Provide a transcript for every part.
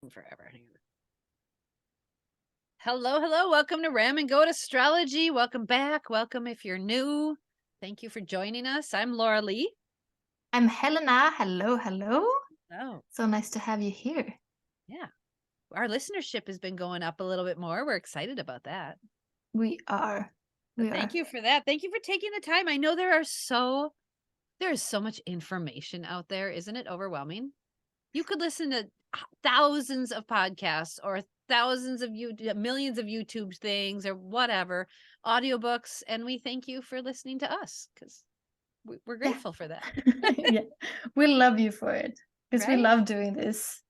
Forever. Hello, hello. Welcome to RamGoatAstrology. Welcome back. Welcome if you're new. Thank you for joining us. I'm Laura Lee. I'm Helena. Hello, hello. Oh, So nice to have you here. yeah. Our listenership has been going up a little bit more. We're excited about that. We are. Thank you for that. Thank you for taking the time. I know there is so much information out there. Isn't it overwhelming? You could listen to thousands of podcasts or thousands of millions of YouTube things or whatever, audiobooks. And we thank you for listening to us because we're grateful for that. Yeah, we love you for it because we Right? love doing this.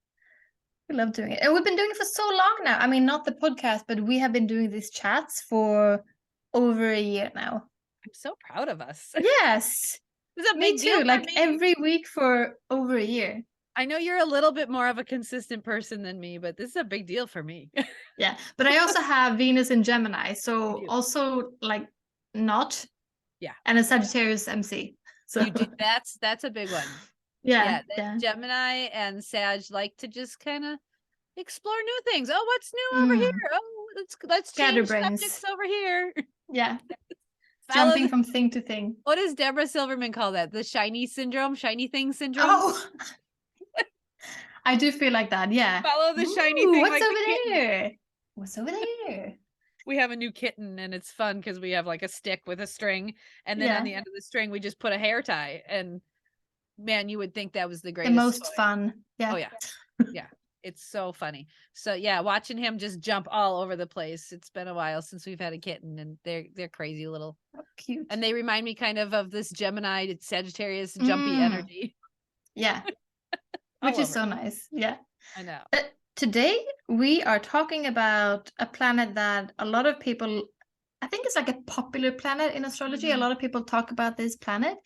We love doing it. And we've been doing it for so long now. I mean, not the podcast, but we have been doing these chats for over a year now. I'm so proud of us. Yes. It's a Me big too. deal for Like me. every week for over a year. I know you're a little bit more of a consistent person than me, but this is a big deal for me. Yeah. But I also have Venus in Gemini. You So do. also like not. Yeah. And a Sagittarius MC. So You do. That's a big one. yeah. Gemini and Sag like to just kind of explore new things. Oh, what's new over here? Oh, let's change Scatterbrains. subjects over here. Yeah. Jumping from thing to thing. What does Deborah Silverman call that? The shiny syndrome, shiny thing syndrome? Oh, I do feel like that. Yeah. Follow the shiny thing. What's like over the there? What's over there? We have a new kitten and it's fun because we have like a stick with a string. And then on the end of the string, we just put a hair tie. And man, you would think that was the greatest. The most fun. Yeah. Oh, yeah. Yeah. It's so funny. So yeah, watching him just jump all over the place. It's been a while since we've had a kitten and they're crazy little. Oh, cute. And they remind me kind of this Gemini, Sagittarius jumpy energy. Yeah. Which is so nice. Yeah. I know. Today we are talking about a planet that a lot of people, I think it's like a popular planet in astrology. A lot of people talk about this planet,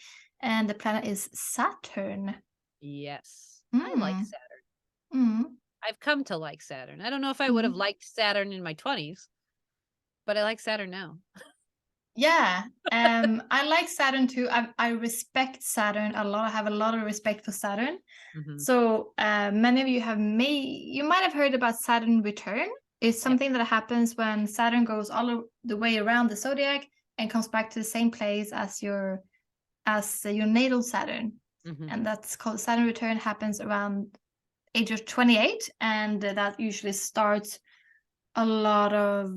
and the planet is Saturn. Yes. I like Saturn. I've come to like Saturn. I don't know if I would have liked Saturn in my 20s, but I like Saturn now. Yeah. I like Saturn too. I respect Saturn a lot. I have a lot of respect for Saturn. So many of you you might have heard about Saturn return. It's something that happens when Saturn goes all the way around the zodiac and comes back to the same place as your natal Saturn. And that's called Saturn return. Happens around age of 28, and that usually starts a lot of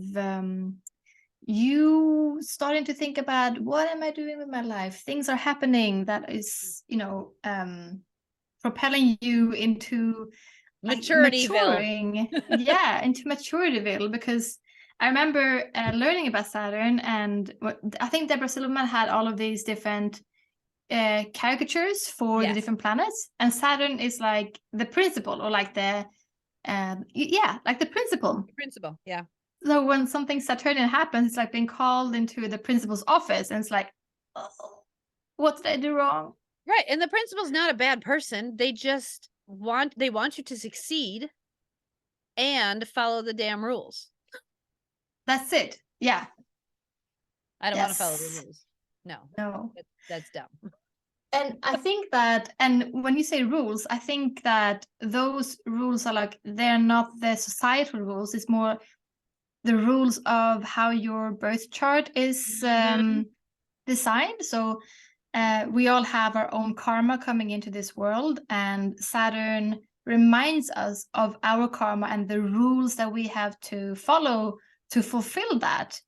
you starting to think about, what am I doing with my life? Things are happening that is, propelling you into maturing. Yeah, into Maturityville. Because I remember learning about Saturn, and I think Deborah Silverman had all of these different caricatures for the different planets, and Saturn is like the principal, or like the like the principal. Yeah. So when something Saturnian happens, it's like being called into the principal's office, and it's like, oh, what did I do wrong? Right. And the principal's not a bad person. They just want you to succeed and follow the damn rules. That's it. Yeah. I don't want to follow the rules. No. That's dumb. And I think that, and when you say rules, I think that those rules are like, they're not the societal rules. It's more the rules of how your birth chart is designed. So we all have our own karma coming into this world, and Saturn reminds us of our karma and the rules that we have to follow to fulfill that.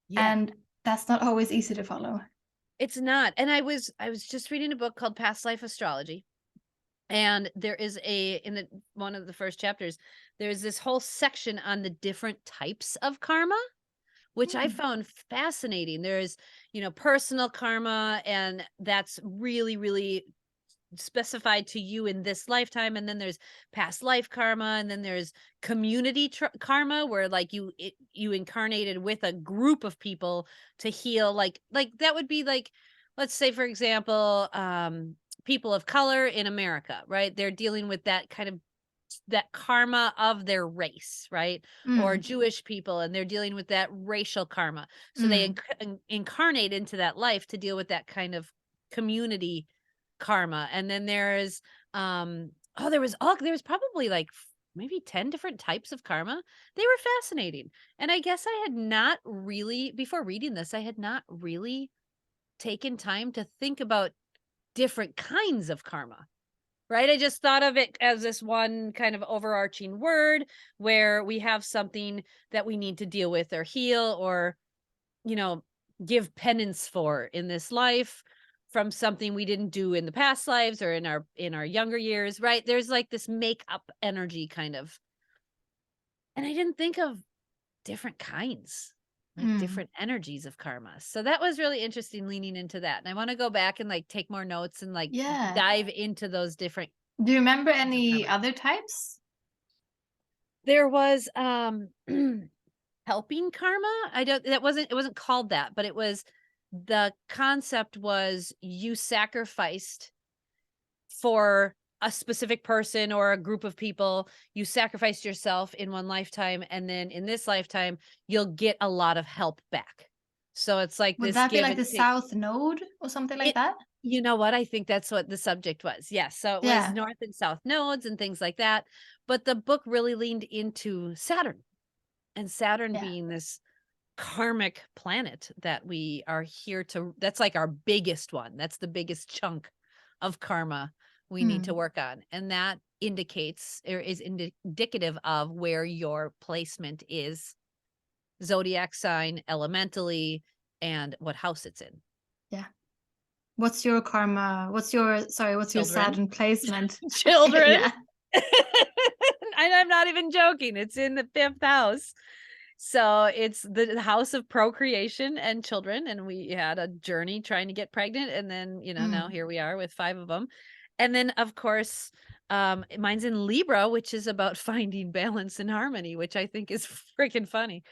Yeah. And that's not always easy to follow. It's not. And I was just reading a book called Past Life Astrology. And there is in one of the first chapters, there's this whole section on the different types of karma, which I found fascinating. There's, personal karma, and that's really, really specified to you in this lifetime. And then there's past life karma, and then there's community karma, where like you incarnated with a group of people to heal. Like that would be like, let's say, for example, people of color in America, right? They're dealing with that kind of that karma of their race, right? Or Jewish people, and they're dealing with that racial karma. So they incarnate into that life to deal with that kind of community karma. And then there's there was probably like maybe 10 different types of karma. They were fascinating. And I guess I had not really, before reading this, I had not really taken time to think about different kinds of karma. Right? I just thought of it as this one kind of overarching word where we have something that we need to deal with or heal or, you know, give penance for in this life from something we didn't do in the past lives or in our younger years, right? There's like this make up energy kind of. And I didn't think of different kinds, like Mm. different energies of karma. So that was really interesting leaning into that. And I want to go back and like take more notes and like Yeah. dive into those different Do you remember kinds of any karma. other types? There was helping karma. I don't it wasn't called that, but it was the concept was you sacrificed for a specific person or a group of people. You sacrificed yourself in one lifetime and then in this lifetime you'll get a lot of help back. So it's like Would this that be give like the and take. South Node or something like It that? You know what? I think that's what the subject was. Yes. So it was Yeah. north and south nodes and things like that. But the book really leaned into Saturn and Saturn Yeah. being this karmic planet that we are here to, that's like our biggest one. That's the biggest chunk of karma we need to Mm. work on. And that indicates or is indicative of where your placement is, zodiac sign, elementally, and what house it's in. Yeah. What's your karma? What's your Children. Saturn placement? Children. Yeah. And I'm not even joking. It's in the fifth house. So it's the house of procreation and children. And we had a journey trying to get pregnant. And then, now Mm. here we are with 5 of them. And then, of course, mine's in Libra, which is about finding balance and harmony, which I think is freaking funny.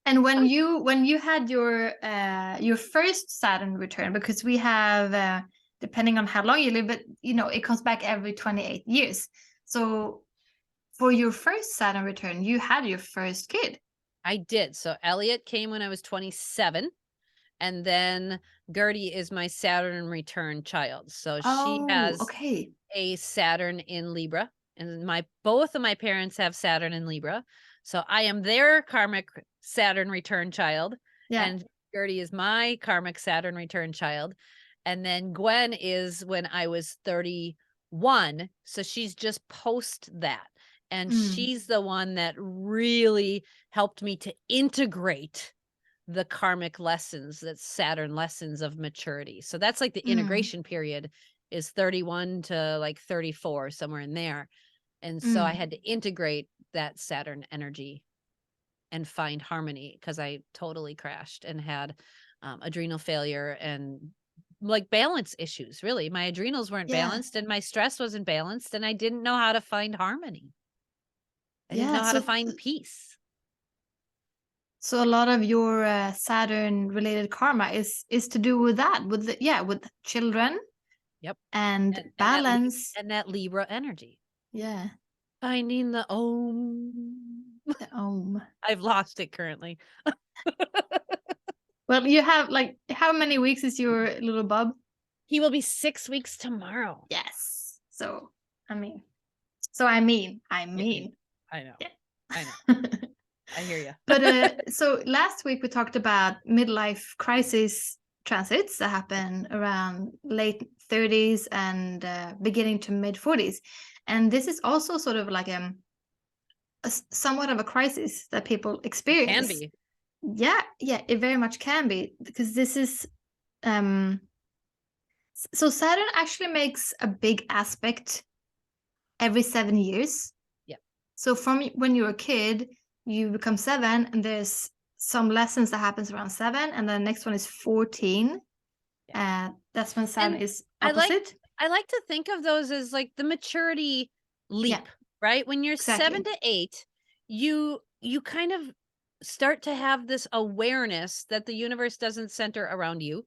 And when you had your first Saturn return, because we have depending on how long you live, but it comes back every 28 years. So for your first Saturn return, you had your first kid. I did. So Elliot came when I was 27. And then Gertie is my Saturn return child. So she Oh, has okay. a Saturn in Libra. And both of my parents have Saturn in Libra. So I am their karmic Saturn return child. Yeah. And Gertie is my karmic Saturn return child. And then Gwen is when I was 31. So she's just post that. And Mm. she's the one that really helped me to integrate the karmic lessons, that Saturn lessons of maturity. So that's like the Mm. integration period is 31 to like 34, somewhere in there. And so I Mm. had to integrate that Saturn energy and find harmony because I totally crashed and had adrenal failure and like balance issues. Really, my adrenals weren't Yeah. balanced and my stress wasn't balanced, and I didn't know how to find harmony. I didn't Yeah. know how to find peace. So a lot of your Saturn related karma is to do with that, with children Yep. and balance. And that Libra energy. Yeah. Finding the Om. The Om. I've lost it currently. Well, you have like how many weeks is your little bub? He will be 6 weeks tomorrow. Yes. I mean. I know. Yeah. I know. I hear you. But so last week we talked about midlife crisis transits that happen around late 30s and beginning to mid 40s. And this is also sort of like somewhat of a crisis that people experience. Can be. Yeah, it very much can be, because this is so Saturn actually makes a big aspect every 7 years. Yeah. So from when you're a kid, you become 7, and there's some lessons that happens around 7, and the next one is 14. Yeah. That's when Saturn And is opposite. I like to think of those as like the maturity leap, Yeah, right? When you're exactly. 7 to 8, you kind of start to have this awareness that the universe doesn't center around you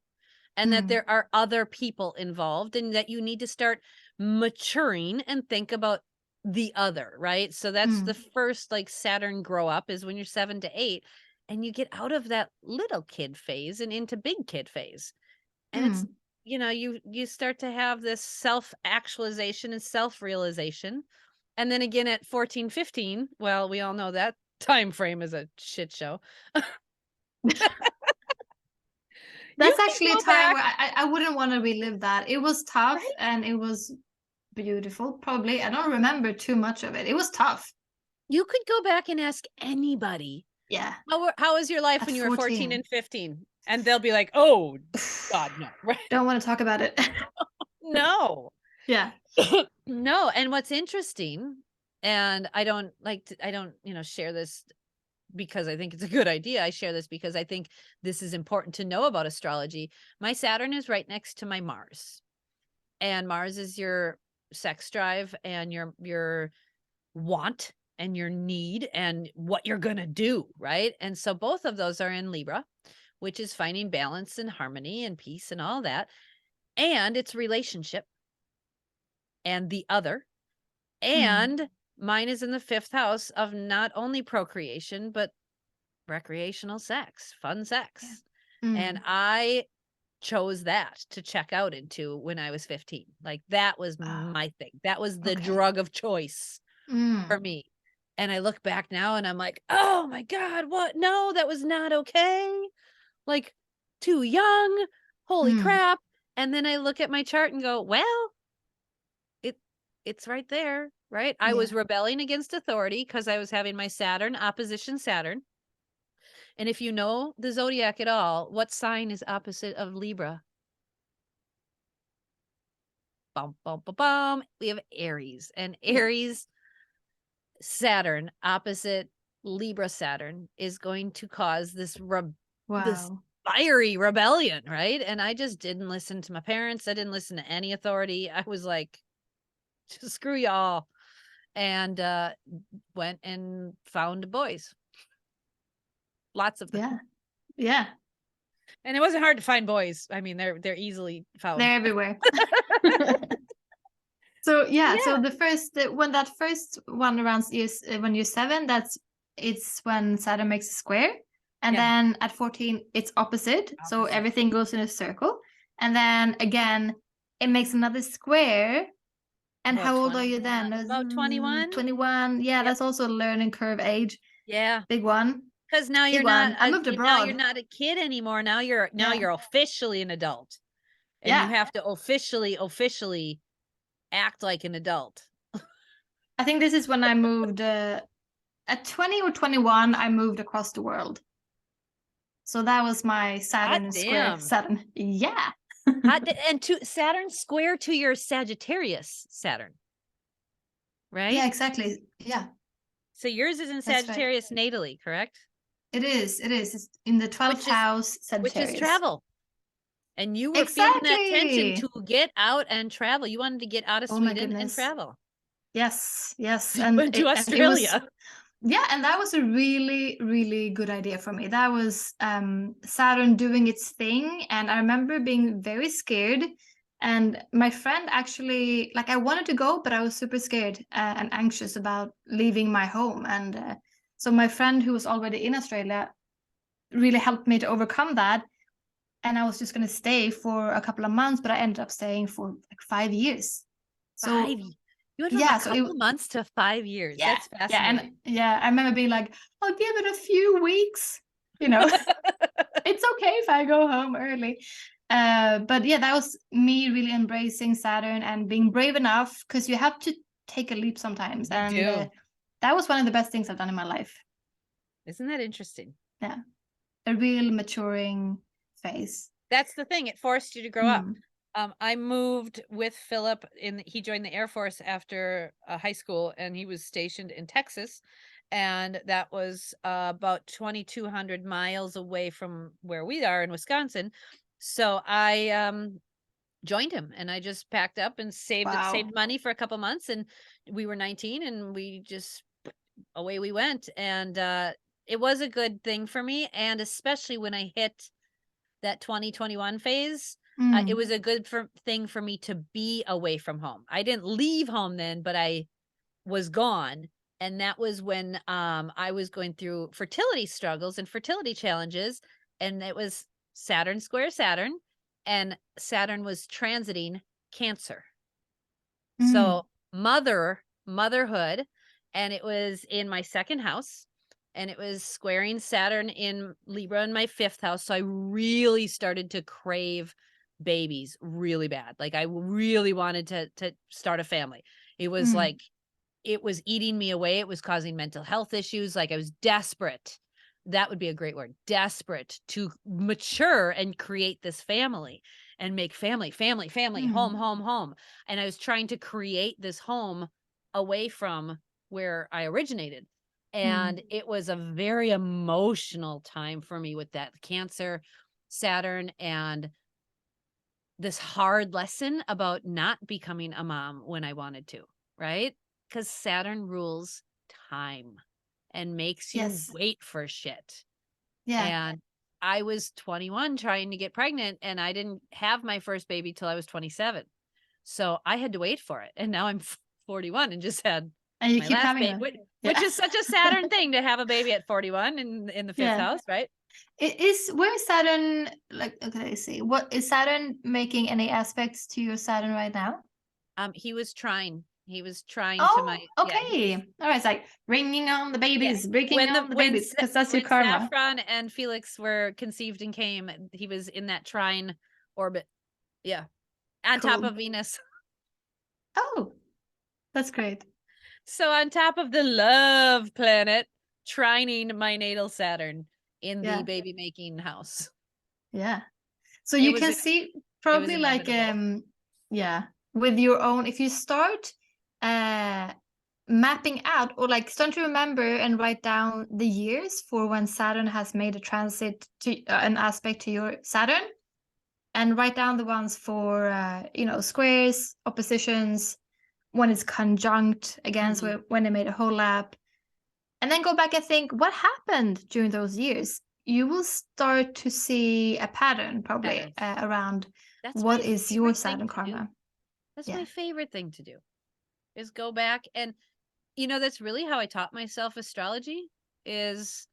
and that there are other people involved and that you need to start maturing and think about the other, right? So that's the first like Saturn grow up is when you're 7 to 8 and you get out of that little kid phase and into big kid phase. And it's you know, you start to have this self-actualization and self-realization. And then again at 14, 15, well, we all know that time frame is a shit show. You That's can actually a go time back, where I wouldn't want to relive that. It was tough right? and it was beautiful, probably. I don't remember too much of it. It was tough. You could go back and ask anybody, Yeah. how was your life At when you were 14 14. and 15? And they'll be like, "Oh, God, no." Right? Don't want to talk about it. No. Yeah. No, and what's interesting, and I don't, share this because I think it's a good idea. I share this because I think this is important to know about astrology. My Saturn is right next to my Mars. And Mars is your sex drive and your want and your need and what you're going to do, right? And so both of those are in Libra, which is finding balance and harmony and peace and all that. And it's relationship and the other. Mm. And mine is in the 5th house of not only procreation, but recreational sex, fun Yeah. sex. And Mm. I chose that to check out into when I was 15. Like that was Oh, my thing. That was the okay. drug of choice for Mm. me. And I look back now and I'm like, "Oh my God, what? No, that was not okay. Like too young. Holy Mm. crap." And then I look at my chart and go, "Well, it it's right there, right? I was Yeah. rebelling against authority because I was having my Saturn opposition Saturn. And if you know the zodiac at all, what sign is opposite of Libra? Bum, bum, bum, bum. We have Aries, and Yeah. Aries Saturn opposite Libra Saturn is going to cause this Wow. fiery rebellion, right? And I just didn't listen to my parents. I didn't listen to any authority. I was like, screw y'all, and went and found boys, lots of them. Yeah. Yeah. And it wasn't hard to find boys. I mean, they're easily found. They're everywhere. So yeah, so Yeah, when that first one around is when you're 7, it's when Saturn makes a square, and yeah, then at 14 it's opposite, so opposite. everything goes in a circle, and then again it makes another square. And About how old are you 21. then? About 21. 21. Yeah, Yep. that's also a learning curve age. Yeah. Big one. 'Cause now Big you're not one. I moved now you're abroad. not a kid anymore. Now you're Yeah. officially an adult, and you Yeah. have to officially act like an adult. I think this is when I moved at 20 or 21, I moved across the world. So that was my Hot Saturn square damn. Saturn. Yeah. And to Saturn square to your Sagittarius Saturn, Yeah, right? exactly. Yeah, So yours is in that's right. Sagittarius natally, correct? It is. It is. It's in the 12th Which is house, which is Sagittarius. travel. And you were feeling that tension Exactly. to get out and travel. You wanted to get out of Oh my Sweden and goodness. travel. Yes, yes. You went to And it was, Australia. yeah, and that was a really, really good idea for me. That was Saturn doing its thing. And I remember being very scared. And my friend actually, like, I wanted to go, but I was super scared and anxious about leaving my home. And so my friend, who was already in Australia, really helped me to overcome that. And I was just going to stay for a couple of months, but I ended up staying for like 5 years. So, You went from a yeah, so couple months to 5 years. yeah, That's yeah, and fascinating. yeah, I remember being like, I'll give it a few weeks, you know, it's okay if I go home early. But yeah, that was me really embracing Saturn and being brave enough, because you have to take a leap sometimes. You And do. that was one of the best things I've done in my life. Isn't that interesting? Yeah, a real maturing phase. That's the thing. It forced you to grow up. Mm. I moved with Philip he joined the Air Force after high school, and he was stationed in Texas. And that was about 2,200 miles away from where we are in Wisconsin. So I joined him, and I just packed up and Wow. saved money for a couple months, and we were 19, and we just away we went. And it was a good thing for me, and especially when I hit that 2021 phase, it Mm. was a good thing for me to be away from home. I didn't leave home then, but I was gone. And that was when I was going through fertility struggles and fertility challenges. And it was Saturn square Saturn. and Saturn was transiting Cancer. Mm. So motherhood, and it was in my second house, and it was squaring Saturn in Libra in my 5th house. So I really started to crave babies really bad. Like I really wanted to start a family. It was like it was eating me away. It was causing mental health issues. Like I was desperate. That would be a great word. Desperate to mature and create this family and make family, home, home. And I was trying to create this home away from where I originated. And it was a very emotional time for me with that Cancer, Saturn, and this hard lesson about not becoming a mom when I wanted to, right? Because Saturn rules time and makes you Yes. wait for shit. Yeah. And I was 21 trying to get pregnant, and I didn't have my first baby till I was 27. So I had to wait for it. And now I'm 41 and just had And you my keep last having baby, them. which Yeah. is such a Saturn thing to have a baby at 41 in the 5th Yeah. house, right? Where is Saturn, like, okay, let's see. What is Saturn making any aspects to your Saturn right now? He was trying to my, Oh, yeah, okay. All right, it's like ringing on the babies, breaking on the babies, because that's your when karma. Saffron and Felix were conceived and came, he was in that trine orbit. Yeah. On top Cool. of Venus. Oh, that's great. So on top of the love planet, trining my natal Saturn in the Yeah. baby making house. Yeah. So It you was can see it was probably like inevitable. yeah, with your own, if you start mapping out, or like start to remember and write down the years for when Saturn has made a transit to an aspect to your Saturn, and write down the ones for squares, oppositions, when it's conjunct against, when they made a whole lap, and then go back and think what happened during those years. You will start to see a pattern probably Patterns. around That's what my is your favorite thing Saturn to do. karma. That's Yeah. my favorite thing to do is go back. And that's really how I taught myself astrology, is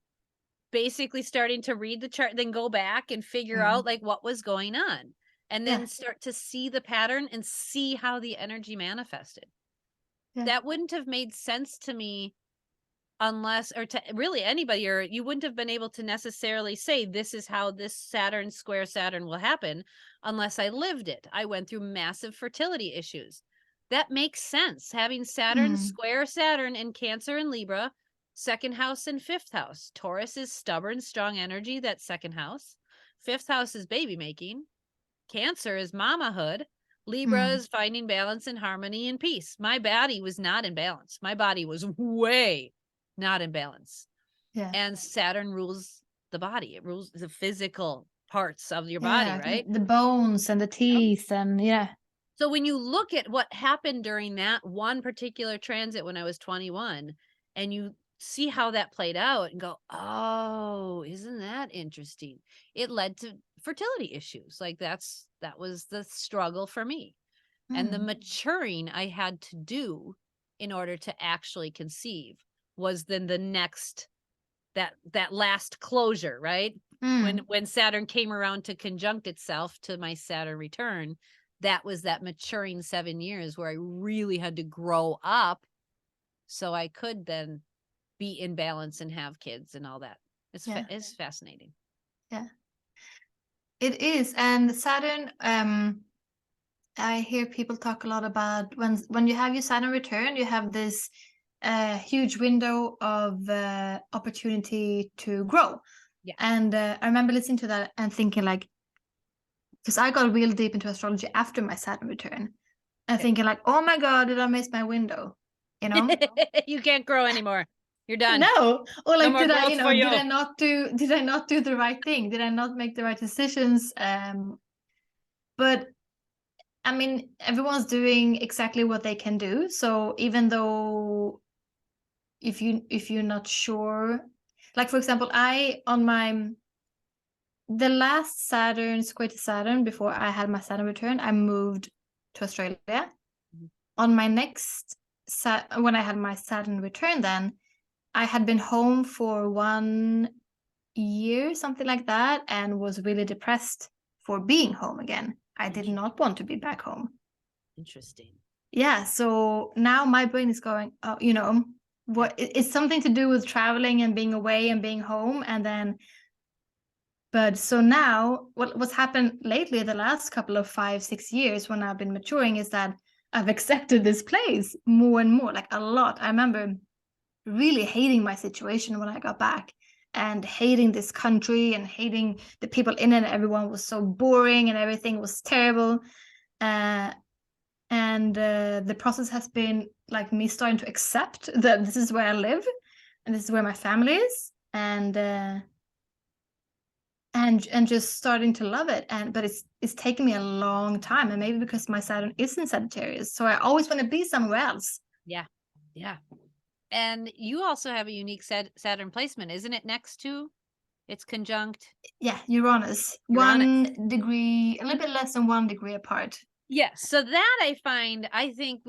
basically starting to read the chart, then go back and figure out like what was going on, and then Yeah. start to see the pattern and see how the energy manifested. Yeah. That wouldn't have made sense to me unless, or to really anybody, or you wouldn't have been able to necessarily say this is how this Saturn square Saturn will happen unless I lived it. I went through massive fertility issues. That makes sense. Having Saturn square Saturn in Cancer and Libra, 2nd house and 5th house. Taurus is stubborn, strong energy, that 2nd house. 5th house is baby making. Cancer is mamahood. Libra is finding balance and harmony and peace. My body was not in balance. My body was way not in balance. Yeah. And Saturn rules the body. It rules the physical parts of your body, right? The bones and the teeth, and yeah. So when you look at what happened during that one particular transit when I was 21, and you see how that played out and go, oh, isn't that interesting? It led to fertility issues. Like that was the struggle for me. And the maturing I had to do in order to actually conceive was then the next, that last closure, right? When Saturn came around to conjunct itself to my Saturn return, that was that maturing 7 years where I really had to grow up so I could then be in balance and have kids and all that. It's fascinating. Yeah, it is. And Saturn, I hear people talk a lot about when you have your Saturn return, you have this huge window of opportunity to grow. Yeah. And I remember listening to that and thinking like, because I got real deep into astrology after my Saturn return, and thinking like, oh my God, did I miss my window? You can't grow anymore. You're done. No. Or No like, more growth for you. did I not do the right thing? Did I not make the right decisions? But I mean, everyone's doing exactly what they can do. So even though if you're not sure, like for example, the last Saturn square to Saturn before I had my Saturn return, I moved to Australia. On my next when I had my Saturn return, then I had been home for 1 year, something like that, and was really depressed for being home again. I did not want to be back home. Interesting. Yeah, so now my brain is going, oh, you know, it's something to do with traveling and being away and being home, and then. But so now, what's happened lately, the last couple of 5-6 years, when I've been maturing, is that I've accepted this place more and more, like a lot. I remember really hating my situation when I got back, and hating this country and hating the people in it. Everyone was so boring and everything was terrible. And the process has been like me starting to accept that this is where I live and this is where my family is, and just starting to love it. But it's taken me a long time, and maybe because my Saturn is in Sagittarius, so I always want to be somewhere else. Yeah. And you also have a unique Saturn placement, isn't it? Next to, it's conjunct. Yeah, Uranus. 1 degree, a little bit less than 1 degree apart. Yes. So that I think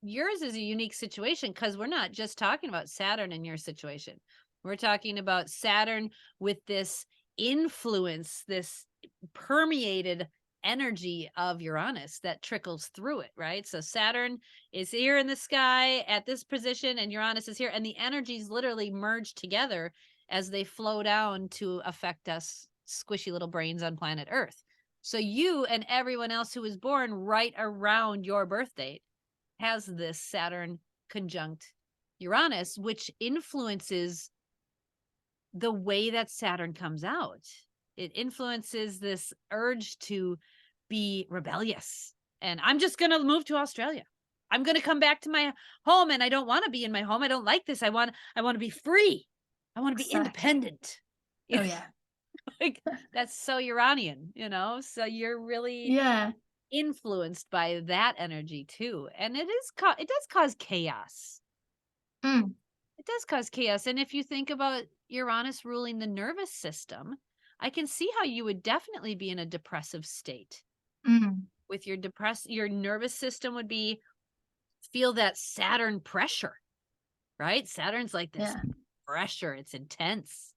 yours is a unique situation, because we're not just talking about Saturn in your situation. We're talking about Saturn with this influence, this permeated energy of Uranus that trickles through it, right? So Saturn is here in the sky at this position, and Uranus is here, and the energies literally merge together as they flow down to affect us squishy little brains on planet Earth. So you and everyone else who was born right around your birth date has this Saturn conjunct Uranus, which influences the way that Saturn comes out. It influences this urge to be rebellious. And I'm just going to move to Australia. I'm going to come back to my home, and I don't want to be in my home. I don't like this. I want to be free. I want to be independent. Oh yeah. Like, that's so Uranian, you know? So you're really influenced by that energy too. And it does cause chaos. It does cause chaos. And if you think about Uranus ruling the nervous system, I can see how you would definitely be in a depressive state. With your nervous system would feel that Saturn pressure, right? Saturn's like this pressure. It's intense.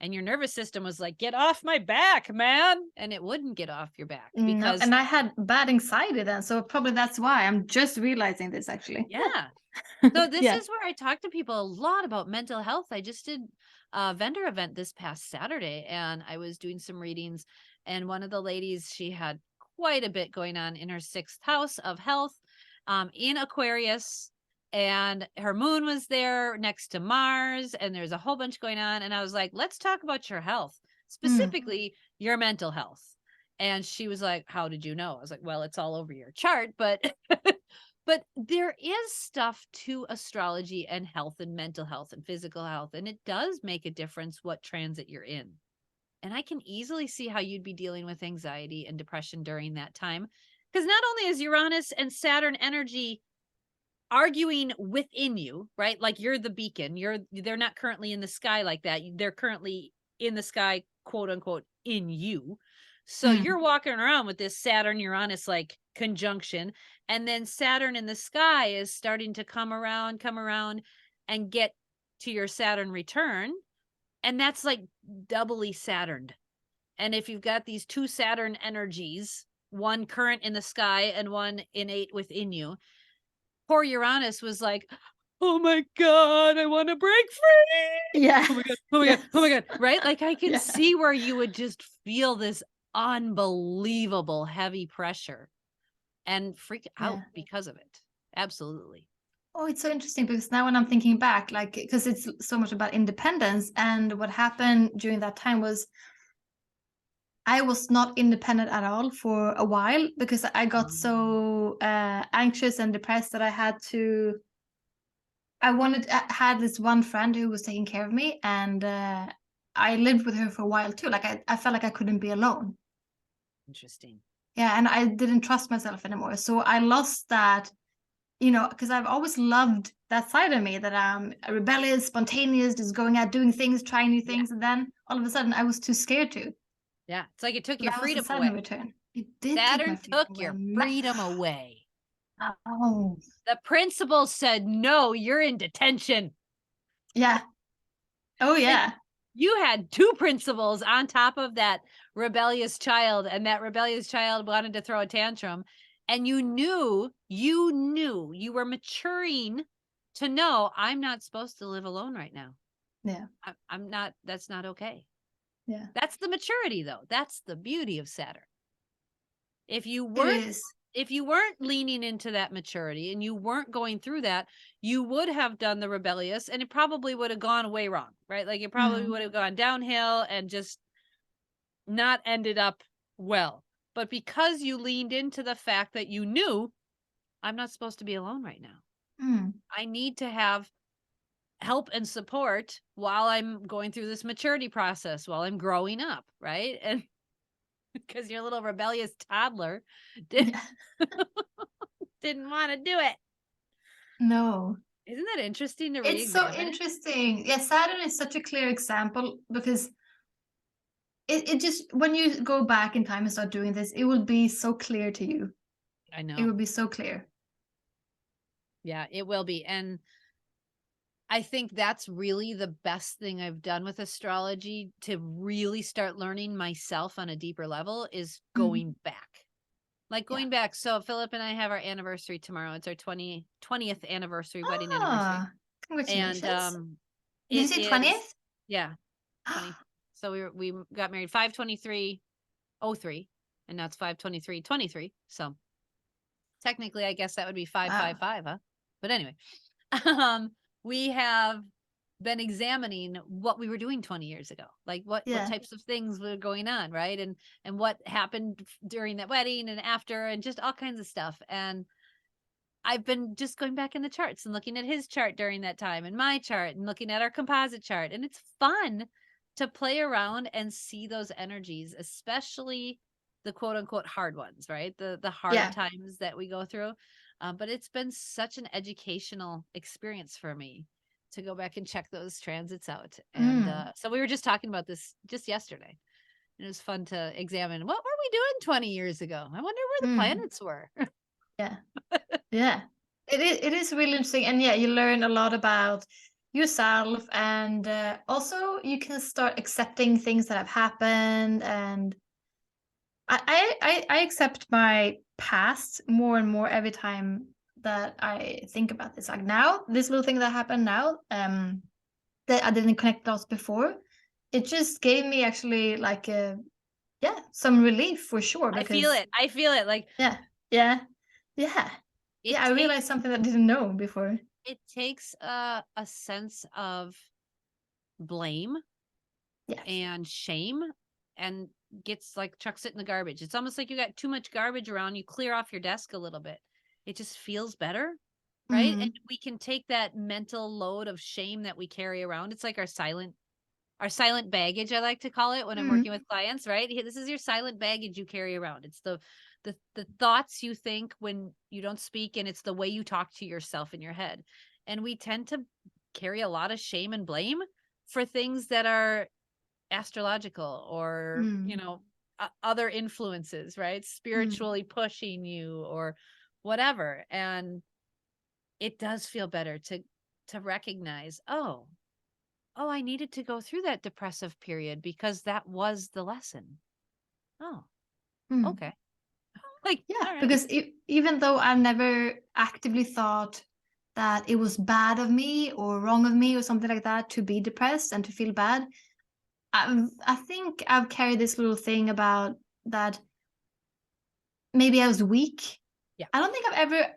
And your nervous system was like, get off my back, man. And it wouldn't get off your back because. No, and I had bad anxiety then. So probably that's why. I'm just realizing this, actually. Yeah. So this is where I talk to people a lot about mental health. I just did a vendor event this past Saturday, and I was doing some readings. And one of the ladies, she had quite a bit going on in her 6th house of health, in Aquarius. And her moon was there next to Mars, and there's a whole bunch going on. And I was like, let's talk about your health, specifically your mental health. And she was like, how did you know? I was like, well, it's all over your chart, but but there is stuff to astrology and health and mental health and physical health. And it does make a difference what transit you're in. And I can easily see how you'd be dealing with anxiety and depression during that time. Because not only is Uranus and Saturn energy arguing within you, right? Like you're the beacon. They're not currently in the sky like that. They're currently in the sky, quote unquote, in you. So you're walking around with this Saturn Uranus like conjunction, and then Saturn in the sky is starting to come around and get to your Saturn return. And that's like doubly Saturned. And if you've got these two Saturn energies, one current in the sky and one innate within you, poor Uranus was like, oh my God, I want to break free. Yeah. Oh my God. Oh my God. Oh my God. Right? Like I can see where you would just feel this unbelievable heavy pressure and freak out because of it. Absolutely. Oh, it's so interesting because now when I'm thinking back, like, because it's so much about independence, and what happened during that time was I was not independent at all for a while because I got so anxious and depressed that I had had this one friend who was taking care of me, and I lived with her for a while too. Like I felt like I couldn't be alone. Interesting. Yeah, and I didn't trust myself anymore. So I lost that, you know, because I've always loved that side of me, that I'm rebellious, spontaneous, just going out, doing things, trying new things. And then all of a sudden I was too scared to. Yeah, it's like it took your That freedom was the Saturn away. return. It did Saturn take my took your freedom away. Oh. The principal said, no, you're in detention. Yeah. Oh, yeah. You had 2 principals on top of that rebellious child, and that rebellious child wanted to throw a tantrum, and you knew you were maturing to know, I'm not supposed to live alone right now. Yeah. I'm not, that's not okay. Yeah. That's the maturity, though. That's the beauty of Saturn. If you It weren't is. if you weren't leaning into that maturity and you weren't going through that, you would have done the rebellious and it probably would have gone way wrong, right? Like it probably Mm. would have gone downhill and just not ended up well. But because you leaned into the fact that you knew, I'm not supposed to be alone right now. Mm. I need to have help and support while I'm going through this maturity process, while I'm growing up, right? And because your little rebellious toddler did, Yeah. didn't want to do it. No. Isn't that interesting to It's so re-examine it? interesting. Yeah, Saturn is such a clear example because it just, when you go back in time and start doing this, it will be so clear to you. I It will know. be so clear. Yeah, it will be. And I think that's really the best thing I've done with astrology to really start learning myself on a deeper level is Mm. going back. Like Yeah. going back. So Philip and I have our anniversary tomorrow. It's our 20th anniversary, wedding anniversary. Ah, And congratulations. Did you it say is, 20th? yeah, 20. So we got married 5/23/03, and now it's 5/23/23. So technically, I guess that would be Wow. 555, huh? But anyway, um, we have been examining what we were doing 20 years ago, like what Yeah. types of things were going on, right? And what happened during that wedding and after, and just all kinds of stuff. And I've been just going back in the charts and looking at his chart during that time and my chart and looking at our composite chart. And it's fun to play around and see those energies, especially the quote unquote hard ones, right? The hard Yeah. times that we go through. But it's been such an educational experience for me to go back and check those transits out. And Mm. so we were just talking about this just yesterday. And it was fun to examine what were we doing 20 years ago? I wonder where the Mm. planets were. Yeah. Yeah. It is really interesting. And yeah, you learn a lot about yourself, and also you can start accepting things that have happened. And I accept my past more and more every time that I think about this. Like now, this little thing that happened now, that I didn't connect dots before, it just gave me actually like some relief for sure. I feel Because it. I feel it. Like yeah, yeah, yeah, it yeah, I takes realized something that I didn't know before. a sense of blame Yeah. and shame and gets like chucks it in the garbage. It's almost like you got too much garbage around, you clear off your desk a little bit. It just feels better, right? And Mm. we can take that mental load of shame that we carry around. It's like our silent baggage, I like to call it when I'm working Mm. with clients, right? This is your silent baggage you carry around. It's the thoughts you think when you don't speak, and it's the way you talk to yourself in your head. And we tend to carry a lot of shame and blame for things that are astrological or, Mm. other influences, right? Mm. Spiritually pushing you or whatever. And it does feel better to recognize, oh, I needed to go through that depressive period because that was the lesson. Oh, Mm. okay. Like, Yeah, all right. because even though I never actively thought that it was bad of me or wrong of me or something like that to be depressed and to feel bad, I think I've carried this little thing about that maybe I was weak. Yeah. I don't think I've ever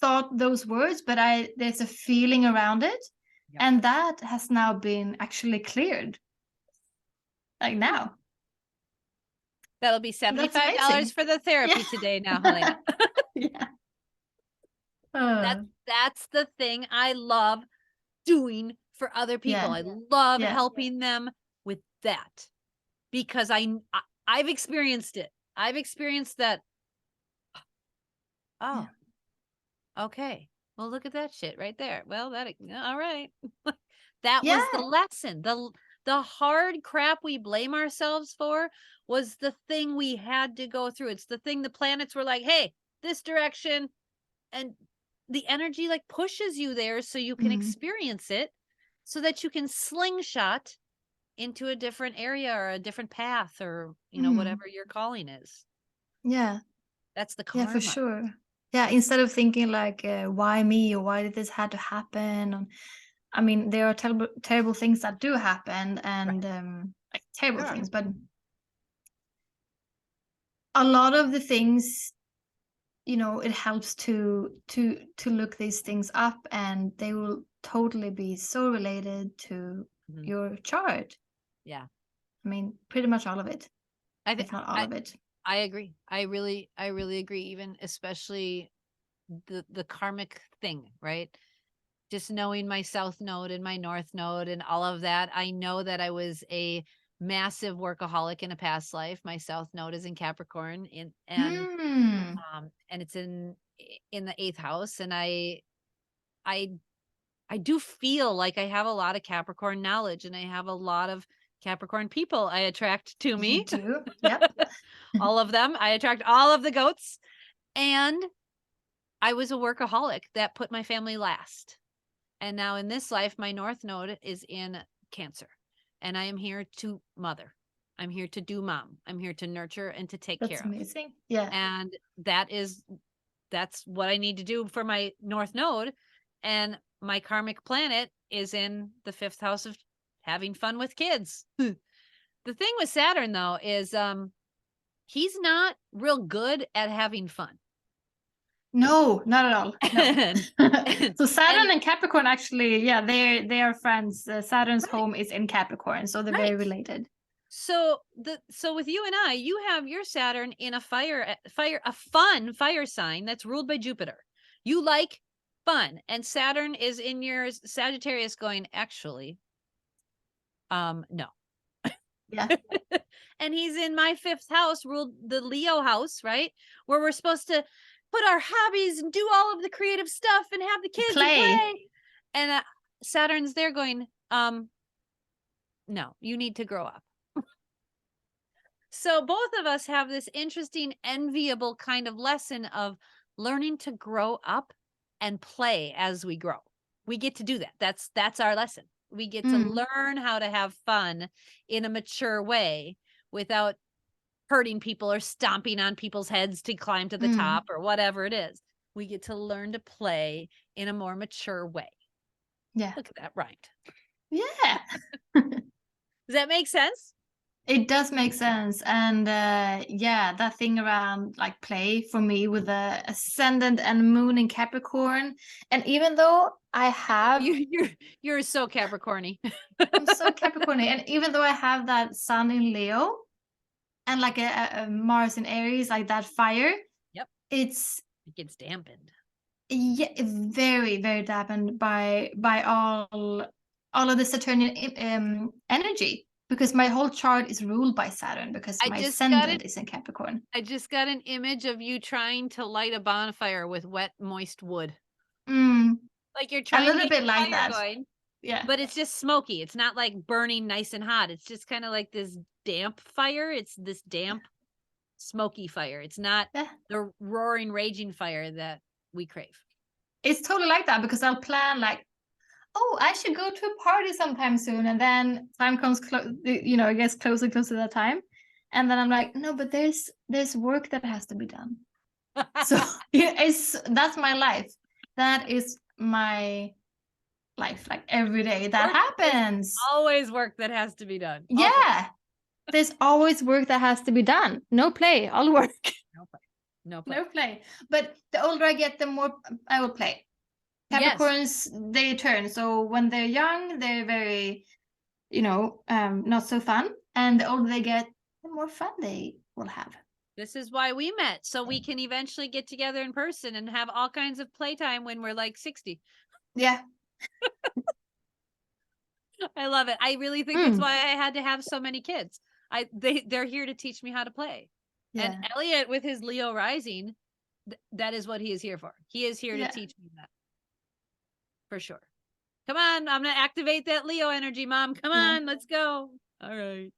thought those words, but there's a feeling around it, Yep. and that has now been actually cleared. Like now, That'll be and that's $75 amazing. for the Yeah, therapy today now, Helena. yeah. That's Uh, that's the thing I love doing for other people. yeah, I love yeah. helping them with that because I've experienced it. I've experienced that. Yeah. Oh, okay. Well, look at that shit right there. Well, all right. That was the Yeah. lesson. The hard crap we blame ourselves for was the thing we had to go through. It's the thing the planets were like, "Hey, this direction." And the energy like pushes you there so you can Mm. experience it, so that you can slingshot into a different area or a different path, or, you know, whatever your calling is. Yeah. That's the Yeah, karma. for sure. Yeah, instead of thinking like, why me, or why did this had to happen? And I mean, there are terrible, terrible things that do happen, and like terrible Sure. things, but a lot of the things, you know, it helps to look these things up, and they will totally be so related to Mhm. your chart. Yeah. I mean, pretty much all of it, I think if not all of it. I agree. I really agree, even especially the karmic thing, right? Just knowing my south node and my north node and all of that. I know that I was a massive workaholic in a past life. My south node is in Capricorn, and it's in the 8th house, and I do feel like I have a lot of Capricorn knowledge, and I have a lot of Capricorn people I attract to You me. do? Yep. All of them. I attract all of the goats. And I was a workaholic that put my family last. And now in this life, my north node is in Cancer. And I am here to mother. I'm here to do mom. I'm here to nurture and to take That's care of. amazing. Yeah. And that's what I need to do for my north node. And my karmic planet is in the 5th house of having fun with kids. The thing with Saturn, though, is he's not real good at having fun. No, not at all. No. and, So Saturn and and Capricorn actually, yeah, they are friends. Saturn's right, home is in Capricorn, so they're very right. related. So with you and I, you have your Saturn in a fun fire sign that's ruled by Jupiter. You like fun, and Saturn is in your Sagittarius going, actually, no. Yeah. And he's in my 5th house, ruled the Leo house, right? Where we're supposed to put our hobbies and do all of the creative stuff and have the kids and play. And Saturn's there going, no, you need to grow up. So both of us have this interesting, enviable kind of lesson of learning to grow up and play as we grow. We get to do that. That's our lesson. We get to learn how to have fun in a mature way without hurting people or stomping on people's heads to climb to the top or whatever it is. We get to learn to play in a more mature way. Yeah. Look at that, right? Yeah. Does that make sense? It does make sense. And yeah, that thing around like play for me with the ascendant and moon in Capricorn. And even though I have You're so Capricorny. I'm so Capricorny, and even though I have that sun in Leo and like a Mars in Aries, like that fire, Yep. it gets dampened. Yeah, very, very dampened by all of the Saturnian energy, because my whole chart is ruled by Saturn, because my ascendant is in Capricorn. I just got an image of you trying to light a bonfire with wet, moist wood. Like you're A trying to little get bit like fire that. going, Yeah. but it's just smoky. It's not like burning nice and hot. It's just kind of like this damp fire. It's this damp, smoky fire. It's not the roaring, raging fire that we crave. It's totally like that, because I'll plan like, oh, I should go to a party sometime soon, and then time comes you know, it gets closer and closer to that time, and then I'm like, no, but there's work that has to be done. So yeah, that's my life. That is my life, like every day that happens. Always work that has to be done. Yeah. There's always work that has to be done. No play, all work. No play. No play. No play. But the older I get, the more I will play. Capricorns, they turn. So when they're young, they're very, you know, not so fun. And the older they get, the more fun they will have. This is why we met, so we can eventually get together in person and have all kinds of playtime when we're like 60. Yeah. I love it. I really think that's why I had to have so many kids. They're here to teach me how to play. Yeah. And Elliot, with his Leo rising, that is what he is here for. He is here to teach me that. For sure. Come on, I'm going to activate that Leo energy, Mom. Come on, let's go. All right.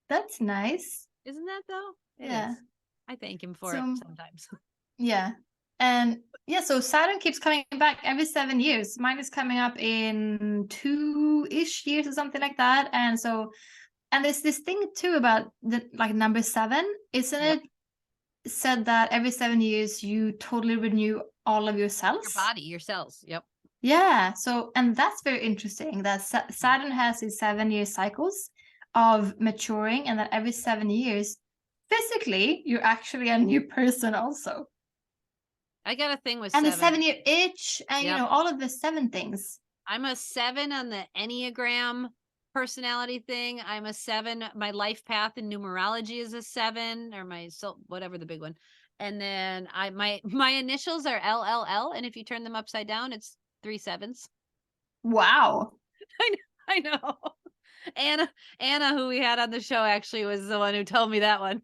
That's nice. Isn't that though? It is. I thank him for it sometimes. Yeah. And Yeah, so Saturn keeps coming back every 7 years. Mine is coming up in 2-ish years or something like that. And so, and there's this thing too about the like number 7, isn't Yep. it said that every 7 years you totally renew all of your Your cells? body, your cells. Yep. Yeah. So, and that's very interesting that Saturn has these 7-year cycles of maturing, and that every 7 years, physically, you're actually a new person also. I got a thing with And the 7. 7-year itch, and you Yep. know, all of the 7 things. I'm a 7 on the Enneagram personality thing. I'm a 7. My life path in numerology is a 7, or my soul, whatever the big one. And then my initials are LLL, and if you turn them upside down, it's 3 7s. Wow. I know. Anna, who we had on the show, actually was the one who told me that one.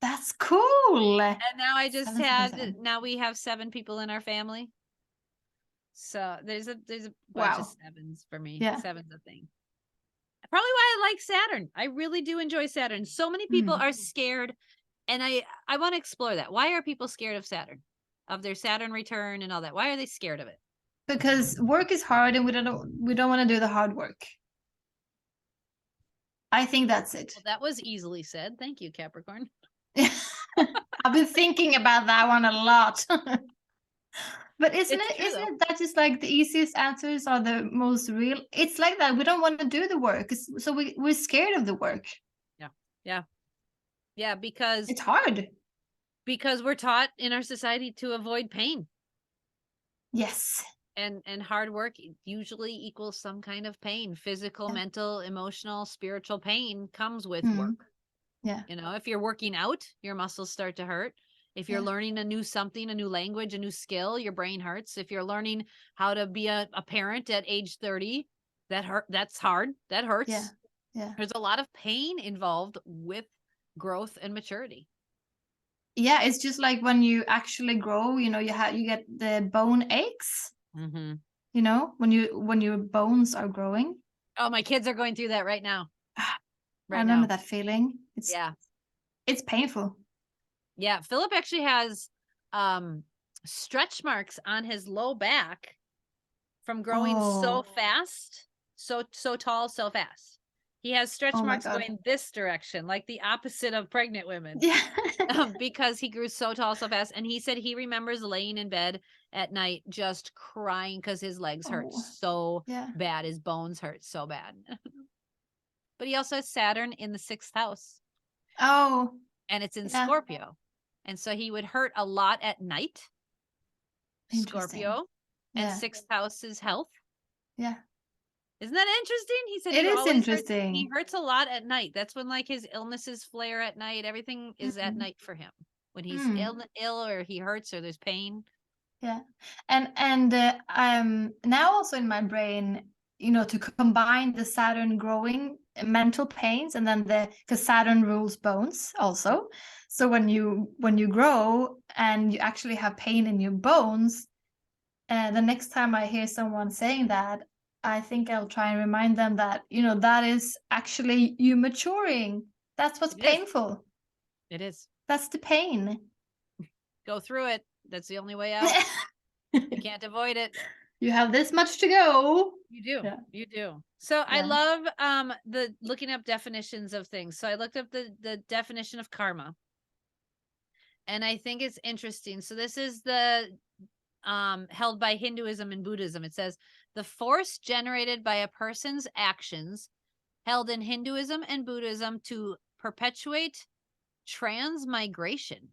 That's cool. And now I just 777. now we have 7 people in our family. So there's a bunch of Wow. 7s for me. Yeah. 7's a thing. Probably why I like Saturn. I really do enjoy Saturn. So many people are scared, and I want to explore that. Why are people scared of Saturn? Of their Saturn return and all that? Why are they scared of it? Because work is hard and we don't want to do the hard work. I think that's it. Well, that was easily said. Thank you, Capricorn. I've been thinking about that one a lot. But isn't It's it true, isn't though. it that just like the easiest answers are the most real? It's like that. We don't want to do the work. So we're scared of the work. Yeah. Yeah, because It's hard. we're taught in our society to avoid pain. Yes. And hard work usually equals some kind of pain. Physical, Yeah. mental, emotional, spiritual pain comes with Mm. work. Yeah. You know, if you're working out, your muscles start to hurt. If you're Yeah. learning a new something, a new language, a new skill, your brain hurts. If you're learning how to be a parent at age 30, that's hard. That hurts. Yeah. Yeah. There's a lot of pain involved with growth and maturity. Yeah, it's just like when you actually grow, you know, you get the bone aches, Mm-hmm. you know, when your bones are growing. Oh, my kids are going through that right now. I Right remember now. that feeling. Yeah. It's painful. Yeah. Philip actually has stretch marks on his low back from growing so fast, so tall, so fast. He has stretch Oh my marks God. going this direction, like the opposite of pregnant women, Yeah. because he grew so tall, so fast. And he said he remembers laying in bed at night just crying because his legs hurt Oh, so yeah. bad, his bones hurt so bad. But he also has Saturn in the 6th house, Oh, and it's in yeah. Scorpio, and so he would hurt a lot at night. Interesting. Scorpio, and Yeah. 6th house is health. Yeah. Isn't that interesting? He said It he is always hurts. interesting. He hurts a lot at night. That's when like his illnesses flare at night. Everything is at night for him. When he's ill or he hurts or there's pain. Yeah. And now also in my brain, you know, to combine the Saturn growing mental pains, and then because Saturn rules bones also. So when you grow and you actually have pain in your bones, the next time I hear someone saying that, I think I'll try and remind them that, you know, that is actually you maturing. That's what's It is. painful. It is. That's the pain. Go through it. That's the only way out. You can't avoid it. You have this much to go. You do. Yeah. You do. So I love the looking up definitions of things. So I looked up the definition of karma. And I think it's interesting. So this is the held by Hinduism and Buddhism. It says the force generated by a person's actions held in Hinduism and Buddhism to perpetuate transmigration.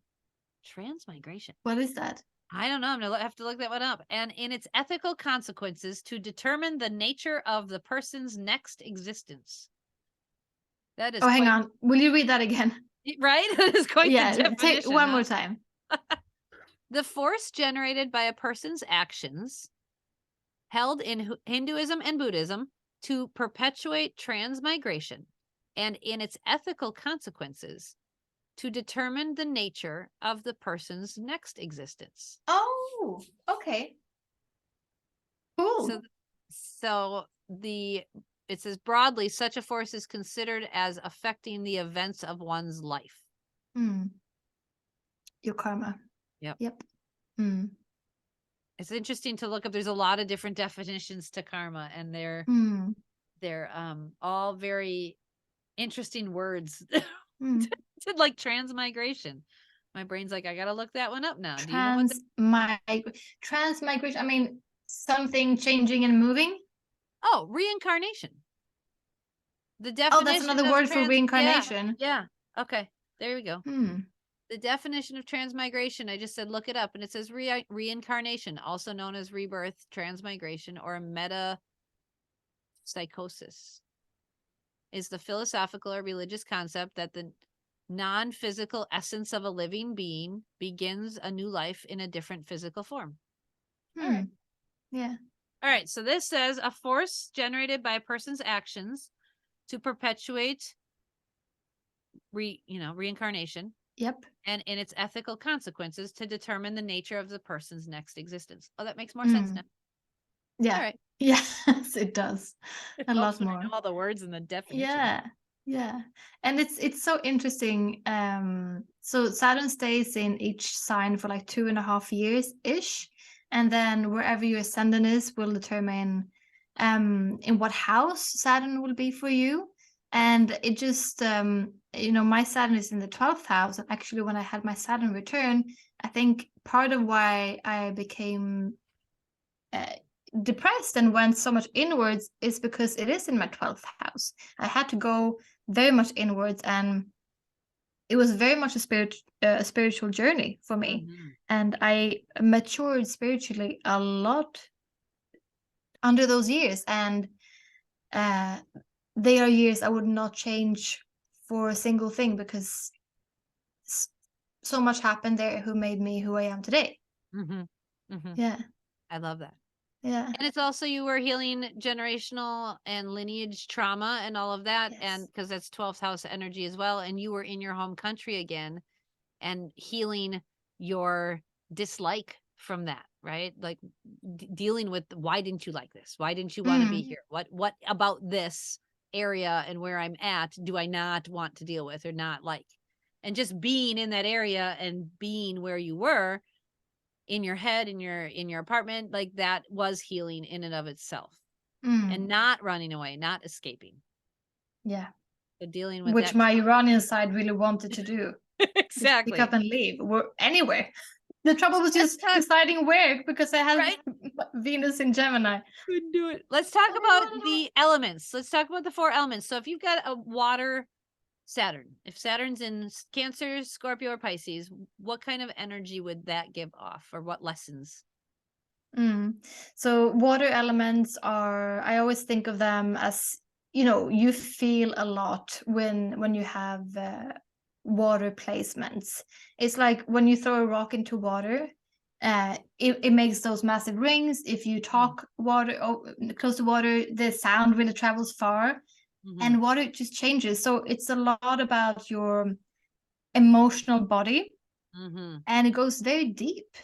Transmigration. What is that? I don't know. I'm gonna have to look that one up. And in its ethical consequences to determine the nature of the person's next existence. That is. Oh, hang on. Will you read that again? Right? That is quite the definition. Take one more time. The force generated by a person's actions held in Hinduism and Buddhism to perpetuate transmigration, and in its ethical consequences to determine the nature of the person's next existence. Oh, okay. Cool. So it says broadly, such a force is considered as affecting the events of one's life. Your karma. Yep. Yep. It's interesting to look up. There's a lot of different definitions to karma, and they're all very interesting words. Mm. to like transmigration. My brain's like, I gotta look that one up now. Do you know what Transmigration? I mean, something changing and moving. Oh, reincarnation. The Oh, that's definition another of word for reincarnation. yeah. Okay, there we go. Hmm. The definition of transmigration, I just said look it up, and it says reincarnation, also known as rebirth, transmigration, or metapsychosis, is the philosophical or religious concept that the non-physical essence of a living being begins a new life in a different physical form. All right. Yeah. All right. So this says a force generated by a person's actions to perpetuate reincarnation. Yep. And in its ethical consequences to determine the nature of the person's next existence. Oh, that makes more sense now. Yeah. All right. Yes, it does. A lot more. I know all the words and the definition. Yeah. Yeah. And it's so interesting. So Saturn stays in each sign for like 2.5 years ish. And then wherever your ascendant is will determine in what house Saturn will be for you. And it just my Saturn is in the 12th house. And actually when I had my Saturn return, I think part of why I became depressed and went so much inwards is because it is in my 12th house. I had to go very much inwards, and it was very much a spiritual journey for me. And I matured spiritually a lot under those years, and they are years I would not change for a single thing, because so much happened there who made me who I am today. Yeah, I love that. yeah. And it's also you were healing generational and lineage trauma and all of that. Yes. And because that's 12th house energy as well. And you were in your home country again and healing your dislike from that, right? Like dealing with why didn't you like this? Why didn't you want to be here? What about this area and where I'm at do I not want to deal with or not like? And just being in that area and being where you were in your head, in your apartment, like that was healing in and of itself. And not running away, not escaping. Yeah. So dealing with which that my Iranian side really wanted to do. exactly. Just pick up and leave anywhere. The trouble was just deciding where, because I had Venus in Gemini. Couldn't do it. Let's talk about the elements. Let's talk about the 4 elements. So if you've got a water Saturn, if Saturn's in Cancer, Scorpio, or Pisces, what kind of energy would that give off, or what lessons? So water elements are, I always think of them as, you feel a lot when you have water placements. It's like when you throw a rock into water, it makes those massive rings. If you talk close to water, the sound really travels far. And water just changes. So it's a lot about your emotional body, and it goes very deep.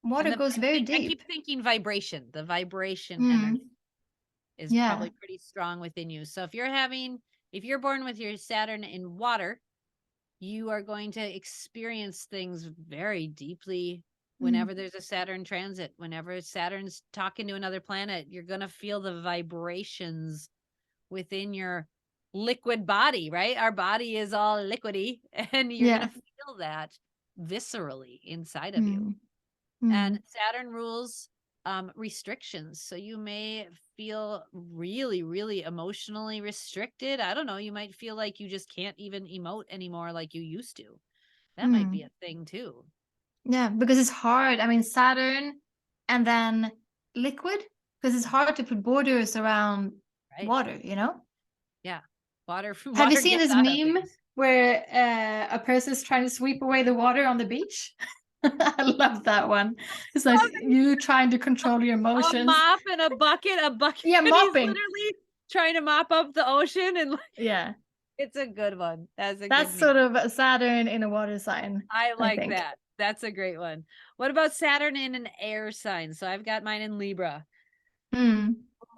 Water goes very deep. I keep thinking vibration. The vibration energy is probably pretty strong within you. So if you're born with your Saturn in water, you are going to experience things very deeply whenever there's a Saturn transit. Whenever Saturn's talking to another planet, you're going to feel the vibrations within your liquid body, right? Our body is all liquidy, and you're going to feel that viscerally inside of you. And Saturn rules restrictions. So you may feel really, really emotionally restricted. I don't know. You might feel like you just can't even emote anymore like you used to. That might be a thing too. Yeah, because it's hard. I mean, Saturn and then liquid, because it's hard to put borders around water, Yeah. Water. Have you seen this meme where a person's trying to sweep away the water on the beach? I love that one. It's like you trying to control your emotions. A mop and a bucket. Yeah, mopping. He's literally trying to mop up the ocean, and it's a good one. That's sort of a Saturn in a water sign. I like that. That's a great one. What about Saturn in an air sign? So I've got mine in Libra.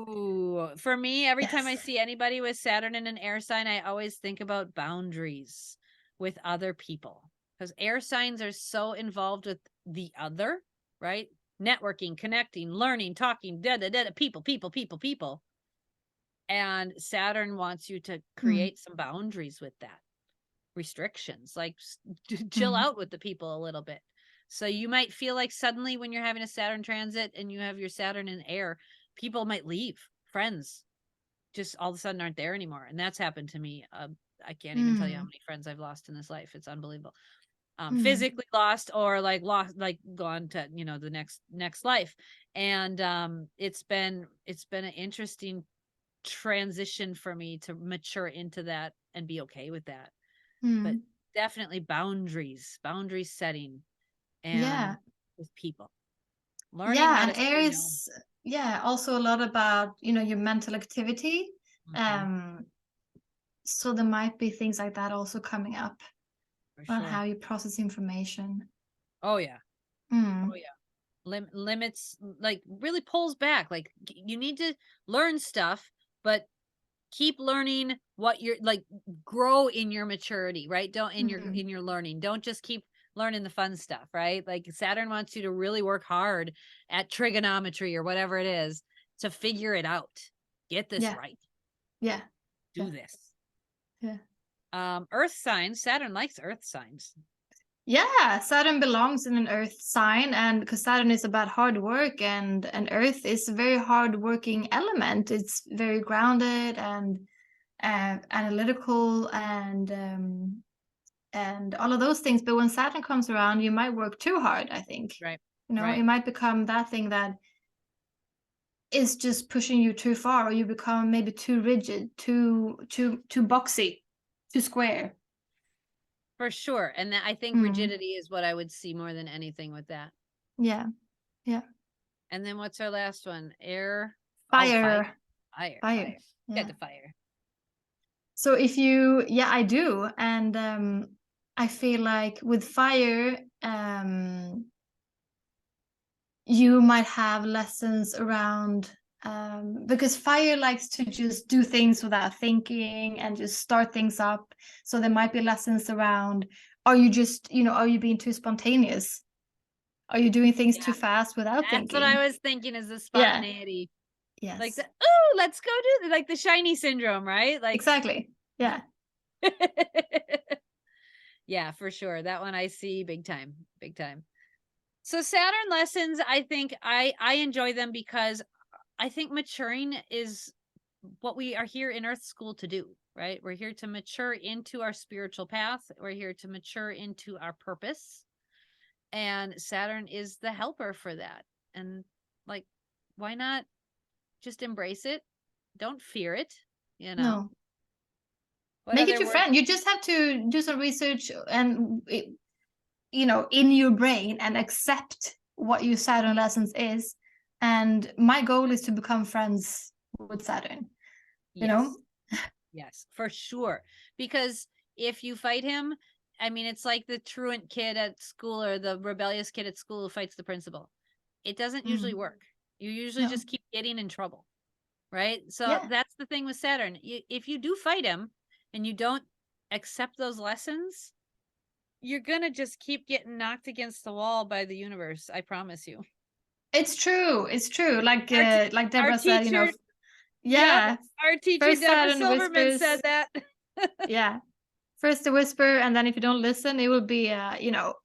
Ooh, for me, every time I see anybody with Saturn in an air sign, I always think about boundaries with other people, because air signs are so involved with the other, right? networking, connecting, learning, talking, people. And Saturn wants you to create some boundaries with that, restrictions, like chill out with the people a little bit. So you might feel like suddenly when you're having a Saturn transit and you have your Saturn in air, people might leave, friends just all of a sudden aren't there anymore. And that's happened to me. I can't even tell you how many friends I've lost in this life. It's unbelievable. Physically lost, or like lost, like gone to, you know, the next life. And it's been an interesting transition for me to mature into that and be okay with that. But definitely boundaries setting, and with people, learning how And to air say no. is also a lot about, you know, your mental activity. So there might be things like that also coming up on how you process information. Oh yeah. Oh yeah. Limits, like really pulls back. Like you need to learn stuff, but keep learning what you're like, grow in your maturity, right? Don't in your learning. Don't just keep learning the fun stuff, right? Like Saturn wants you to really work hard at trigonometry or whatever it is to figure it out. Get this right. Do this. Earth signs. Saturn likes earth signs. Yeah, Saturn belongs in an earth sign, and because Saturn is about hard work, and earth is a very hard working element. It's very grounded and analytical and all of those things. But when Saturn comes around, you might work too hard, I think. Right. You know, it might become that thing that is just pushing you too far, or you become maybe too rigid, too boxy, too square. For sure. And I think rigidity is what I would see more than anything with that. Yeah. And then what's our last one? Air. Fire. Fire. Get the fire. So if you, I do. And I feel like with fire, you might have lessons around, because fire likes to just do things without thinking and just start things up. So there might be lessons around, are you just, you know, are you being too spontaneous? Are you doing things too fast without thinking? That's what I was thinking, is the spontaneity. Yes. Like, let's go do like the shiny syndrome, right? Like exactly. Yeah. Yeah, for sure. That one I see big time. So Saturn lessons, I think I enjoy them because I think maturing is what we are here in Earth School to do, right? We're here to mature into our spiritual path. We're here to mature into our purpose. And Saturn is the helper for that. And like, why not just embrace it? Don't fear it, you know? No. Make it your friend. You just have to do some research and, you know, in your brain, and accept what your Saturn lessons is. And my goal is to become friends with Saturn. You know? Yes, for sure. Because if you fight him, I mean, it's like the truant kid at school or the rebellious kid at school who fights the principal. It doesn't usually work. You usually just keep getting in trouble, right? So that's the thing with Saturn. If you do fight him and you don't accept those lessons, you're going to just keep getting knocked against the wall by the universe. I promise you. It's true. Like Deborah said, you know. Our teacher, First Deborah Saturn Silverman, whispers, said that. First the whisper, and then if you don't listen, it will be, you know,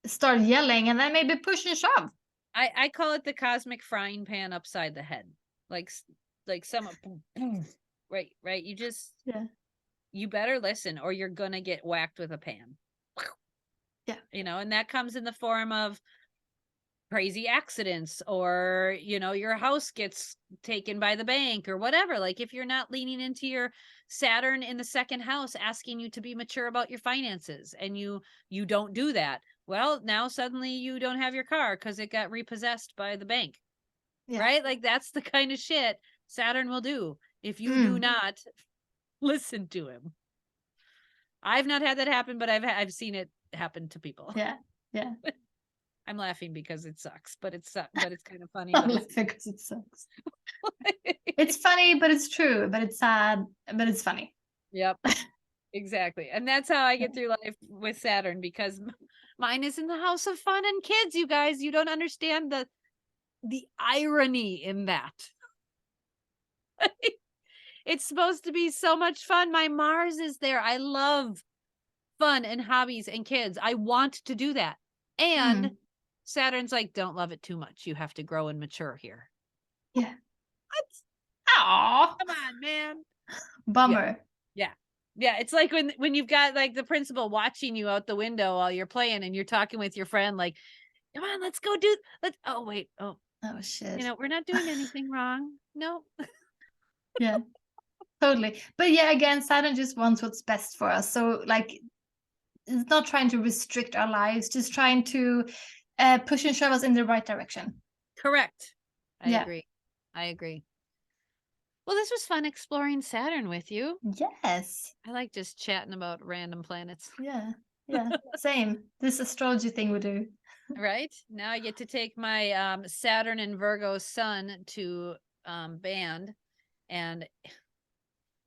start yelling, and then maybe push and shove. I call it the cosmic frying pan upside the head. Like someone, right. You just, you better listen or you're going to get whacked with a pan. You know, and that comes in the form of crazy accidents, or, you know, your house gets taken by the bank or whatever. Like if you're not leaning into your Saturn in the second house, asking you to be mature about your finances, and you don't do that, well, now suddenly you don't have your car because it got repossessed by the bank, right? Like that's the kind of shit Saturn will do if you do not listen to him. I've not had that happen, but I've seen it happen to people. Yeah. I'm laughing because it sucks, but it's kind of funny. I'm laughing because it sucks. It's funny, but it's true. But it's sad, but it's funny. Yep, exactly. And that's how I get through life with Saturn, because mine is in the house of fun and kids. You guys, you don't understand the irony in that. It's supposed to be so much fun. My Mars is there. I love fun and hobbies and kids. I want to do that. And Saturn's like, don't love it too much. You have to grow and mature here. Yeah. What? Aw. Come on, man. Bummer. Yeah. It's like when you've got like the principal watching you out the window while you're playing and you're talking with your friend, like, come on, let's go oh, wait. Oh, shit. we're not doing anything wrong. No. Yeah. Totally. But yeah, again, Saturn just wants what's best for us. So like, it's not trying to restrict our lives, just trying to push and shove us in the right direction. Correct. I Yeah. agree. Well, this was fun exploring Saturn with you. Yes. I like just chatting about random planets. Yeah. Same. This astrology thing we do. Right? Now I get to take my Saturn and Virgo sun to band, and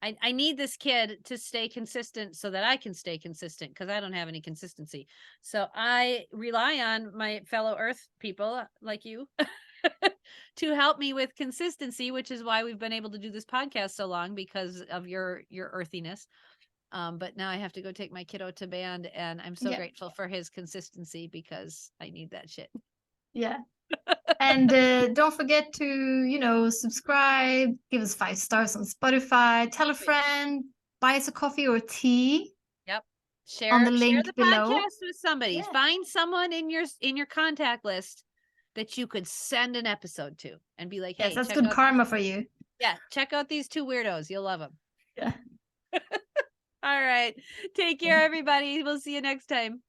I need this kid to stay consistent so that I can stay consistent, because I don't have any consistency. So I rely on my fellow Earth people like you to help me with consistency, which is why we've been able to do this podcast so long, because of your earthiness. But now I have to go take my kiddo to band, and I'm so grateful for his consistency, because I need that shit. Yeah. And don't forget to, subscribe, give us 5 stars on Spotify, tell a friend, buy us a coffee or tea. Yep. Share on the link the below. podcast with somebody. Yeah. Find someone in your contact list that you could send an episode to and be like, hey, yes, that's good karma for you. Yeah, check out these 2 weirdos. You'll love them. Yeah. All right. Take care, everybody. We'll see you next time.